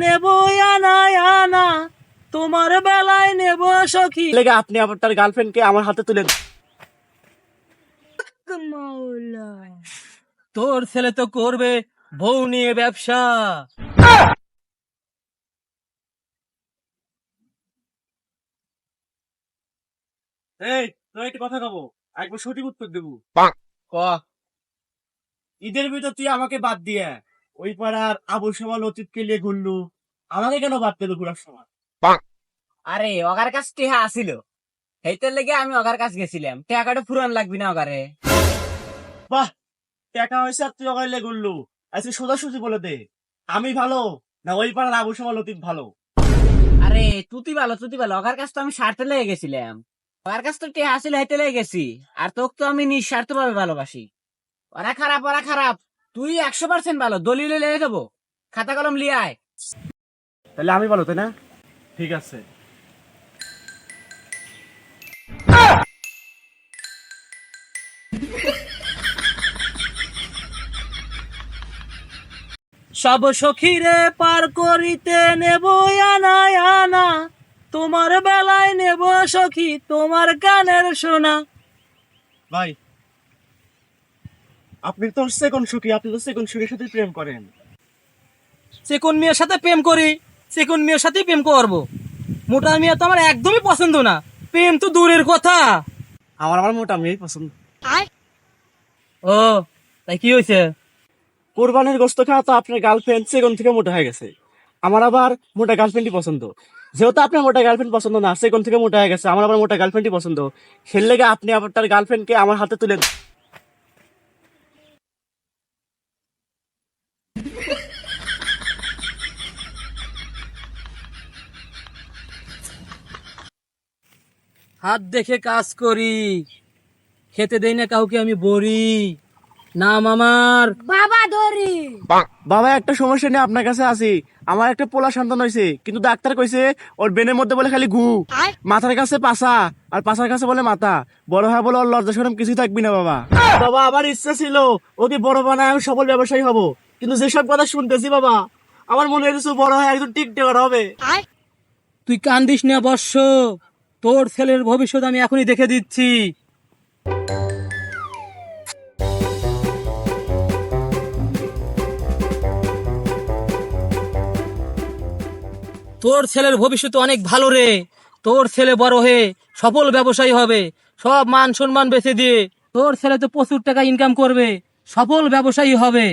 নেব আনা আনা, তোমার বেলায় নেব সখী। লেগে আপনি আবার তার গার্লফ্রেন্ডকে আমার হাতে তুলে দেন। তোর ছেলে তো করবে বউ নিয়ে ব্যবসা। এই তুই একটা কথা কব, একবার সঠিক উত্তর দেবো। ক ঈদের ভিতর তুই আমাকে বাদ দিয়ে ওই পাড়ার আবু সামাল অতীতকে নিয়ে ঘুরলু, আমাকে কেন বাদ দিল ঘুরার সময়? আরে অগার কাছ টেহা আসিল, সেইটার লেগে আমি অগার কাছ গেছিলাম। টাকাটা ফুরান লাগবি না অগারে। বাহ, টাকা হয়েছে আর তুই ওখানে ঘুরলু। আজকে সোজাসুজি বলে দে, আমি ভালো না ওই পাড়ার আবু সামাল অতীত ভালো? আরে তুতি ভালো অগার কাছ তো আমি স্বার্থে লেগে গেছিলাম। অগার কাছ তো টেহা আসিল, হেঁটে লেগে গেছি। আর তোকে তো আমি নিঃস্বার্থ ভাবে ভালোবাসি। ওরা খারাপ, তুই 100% ভালো। দলিলে লেগে দেবো, খাতা কলম লিয়ে আয়। তাহলে আমি ভালো, তাই না? ঠিক আছে। সব সখীরে পার করিতে নেব আনা আনা, তোমার বেলায় নেব সখী তোমার কানের সোনা। ভাই, আপনি তো সেকন্ড সুখী, আপনি তো সেকন্ড সুখীর সাথে প্রেম করেন। সেকন্ড মেয়ের সাথে প্রেম করি, সেকন্ড মেয়ের সাথেই প্রেম করব। মোটা মেয়ে তো আমার একদমই পছন্দ না, প্রেম তো দূরের কথা। আমার আমার মোটা মেয়েই পছন্দ। ও, তাই কি হয়েছে? কোরবানির গোস্ত খাওয়া তো আপনার গার্লফ্রেন্ড সেকন্ড থেকে মোটা হয়ে গেছে। আমার আবার মোটা গার্লফ্রেন্ডই পছন্দ। যেহেতু আপনার মোটা গার্লফ্রেন্ড পছন্দ না, সেকন্ড থেকে মোটা হয়ে গেছে, আমার আবার মোটা গার্লফ্রেন্ডই পছন্দ। সেই লেগে আপনি আবার তার গার্লফ্রেন্ডকে আমার হাতে তুলে দেন। হাত দেখে কাজ করি, খেতে দেই না কাউকে আমি বড়ি। নাম আমার বাবা ধরি। বাবা। একটা সমস্যা নিয়ে আপনার কাছে আসি। আমার একটা পোলা সন্তান হয়েছে, কিন্তু ডাক্তার কইছে ওর বেনের মধ্যে বলে খালি ঘু, মাথার কাছে পাছা, আর পাছার কাছে বলে মাথা। বড় হয় বলে ওর লজ্জা শরম কিছুই থাকবি না বাবা। বাবা আমার ইচ্ছা ছিল ওকে বড় বানায় আমি সফল ব্যবসায়ী হব, কিন্তু যেসব কথা শুনতেছি বাবা, আমার মনে হয়েছে বড় হয় একজন টিকটকার হবে। তুই কান্দিস না বর্ষ, তোর ছেলের ভবিষ্যৎ আমি এখনই দেখে দিচ্ছি। তোর ছেলের ভবিষ্যৎ অনেক ভালো রে। তোর ছেলে বড় হয়ে সফল ব্যবসায়ী হবে, সব মান সম্মান বেচে দিয়ে তোর ছেলে তো প্রচুর টাকা ইনকাম করবে, সফল ব্যবসায়ী হবে।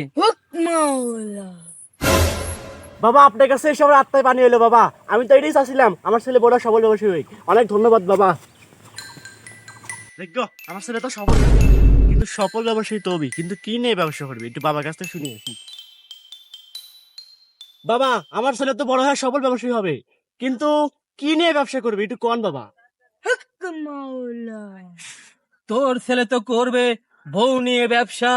বাবা আপনার কাছে এসে আমার আত্মায় পানি এলো বাবা। আমি তো এটাই চাচ্ছিলাম আমার ছেলে বড় সফল ব্যবসায়ী হোক। অনেক ধন্যবাদ বাবা। দেখো আমার ছেলে তো সফল, কিন্তু সফল ব্যবসায়ী তো হবি, কিন্তু কি নিয়ে ব্যবসা করবি একটু বাবার কাছ থেকে শুনে আসি। বাবা আমার ছেলে তো বড় হয়ে সফল ব্যবসায়ী হবে, কিন্তু কি নিয়ে ব্যবসা করবে একটু কোন বাবা। তোর ছেলে তো করবে বউ নিয়ে ব্যবসা।